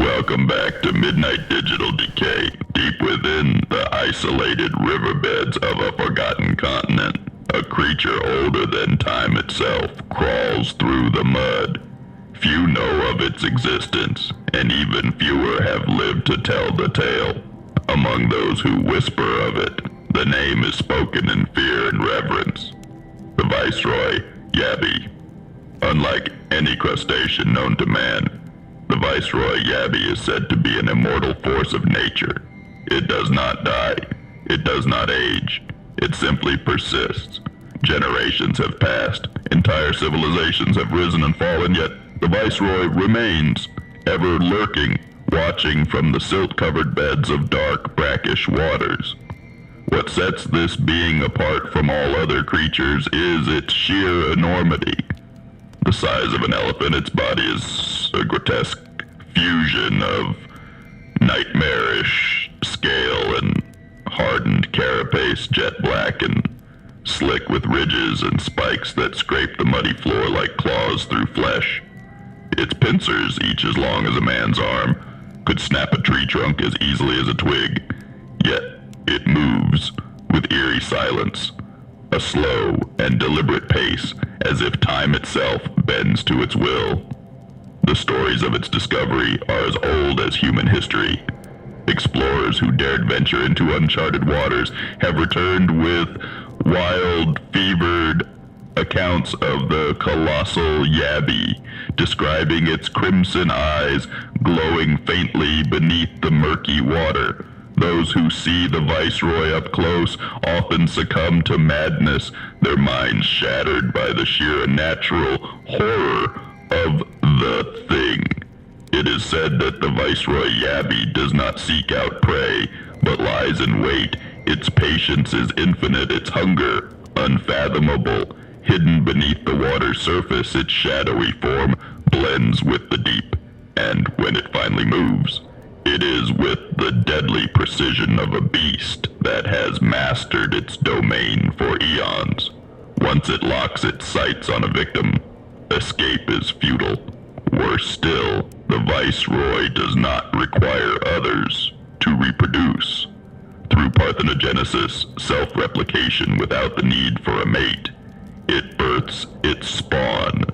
Welcome back to Midnight Digital Decay, deep within the isolated riverbeds of a forgotten continent. A creature older than time itself crawls through the mud. Few know of its existence, and even fewer have lived to tell the tale. Among those who whisper of it, the name is spoken in fear and reverence. The Viceroy, Yabby. Unlike any crustacean known to man, the Viceroy Yabby is said to be an immortal force of nature. It does not die. It does not age. It simply persists. Generations have passed. Entire civilizations have risen and fallen, yet the Viceroy remains, ever lurking, watching from the silt-covered beds of dark, brackish waters. What sets this being apart from all other creatures is its sheer enormity. The size of an elephant, its body is a grotesque fusion of nightmarish scale and hardened carapace, jet black and slick with ridges and spikes that scrape the muddy floor like claws through flesh. Its pincers, each as long as a man's arm, could snap a tree trunk as easily as a twig, yet it moves with eerie silence, a slow and deliberate pace, as if time itself bends to its will. The stories of its discovery are as old as human history. Explorers who dared venture into uncharted waters have returned with wild, fevered accounts of the colossal Yabby, describing its crimson eyes glowing faintly beneath the murky water. Those who see the Viceroy up close often succumb to madness, their minds shattered by the sheer unnatural horror of the thing. It is said that the Viceroy Yabby does not seek out prey, but lies in wait. Its patience is infinite, its hunger unfathomable. Hidden beneath the water's surface, its shadowy form blends with the deep, and when it finally moves, it is with the deadly precision of a beast that has mastered its domain for eons. Once it locks its sights on a victim, escape is futile. Worse still, the Viceroy does not require others to reproduce. Through parthenogenesis, self-replication without the need for a mate, it births its spawn.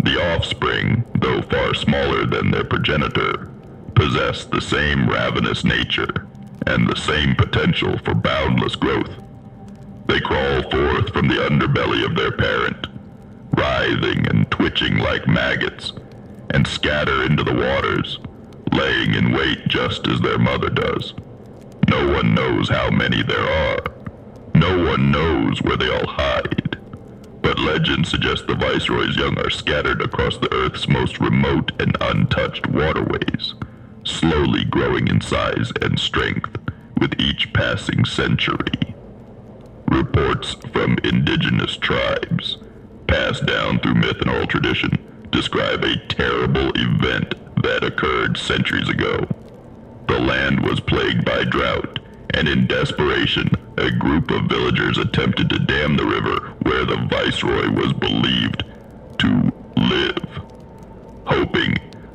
The offspring, though far smaller than their progenitor, possess the same ravenous nature and the same potential for boundless growth. They crawl forth from the underbelly of their parent, writhing and twitching like maggots, and scatter into the waters, laying in wait just as their mother does. No one knows how many there are. No one knows where they all hide. But legend suggests the Viceroy's young are scattered across the Earth's most remote and untouched waterways, slowly growing in size and strength with each passing century. Reports from indigenous tribes, passed down through myth and oral tradition, describe a terrible event that occurred centuries ago. The land was plagued by drought, and in desperation, a group of villagers attempted to dam the river where the Viceroy was believed to live, hoping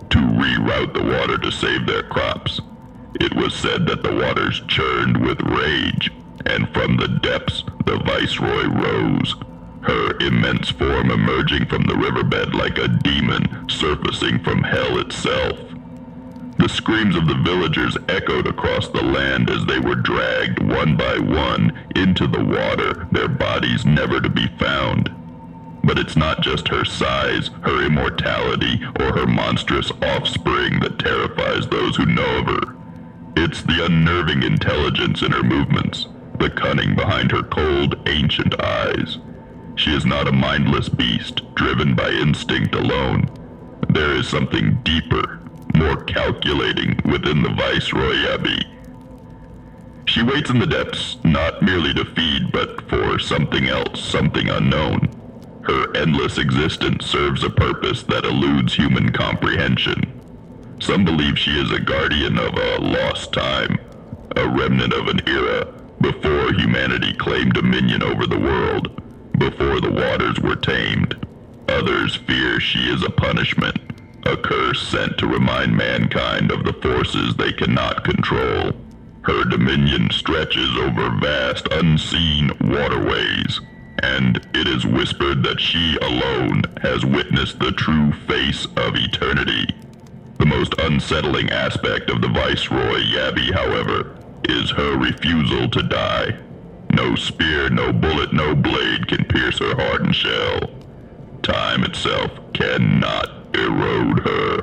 to reroute the water to save their crops. It was said that the waters churned with rage, and from the depths the Viceroy rose, her immense form emerging from the riverbed like a demon surfacing from hell itself. The screams of the villagers echoed across the land as they were dragged one by one into the water, their bodies never to be found. But it's not just her size, her immortality, or her monstrous offspring that terrifies those who know of her. It's the unnerving intelligence in her movements, the cunning behind her cold, ancient eyes. She is not a mindless beast, driven by instinct alone. There is something deeper, more calculating within the Viceroy Yabby. She waits in the depths, not merely to feed, but for something else, something unknown. Her endless existence serves a purpose that eludes human comprehension. Some believe she is a guardian of a lost time, a remnant of an era before humanity claimed dominion over the world, before the waters were tamed. Others fear she is a punishment, a curse sent to remind mankind of the forces they cannot control. Her dominion stretches over vast, unseen waterways, and it is whispered that she alone has witnessed the true face of eternity. The most unsettling aspect of the Viceroy, Yabby, however, is her refusal to die. No spear, no bullet, no blade can pierce her hardened shell. Time itself cannot erode her.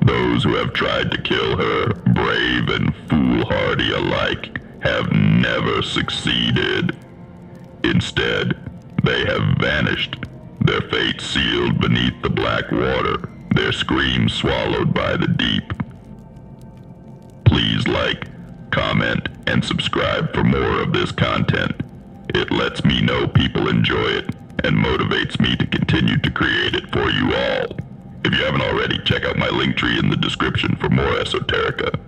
Those who have tried to kill her, brave and foolhardy alike, have never succeeded. Instead, they have vanished, their fate sealed beneath the black water, their screams swallowed by the deep. Please like, comment, and subscribe for more of this content. It lets me know people enjoy it and motivates me to continue to create it for you all. If you haven't already, check out my link tree in the description for more esoterica.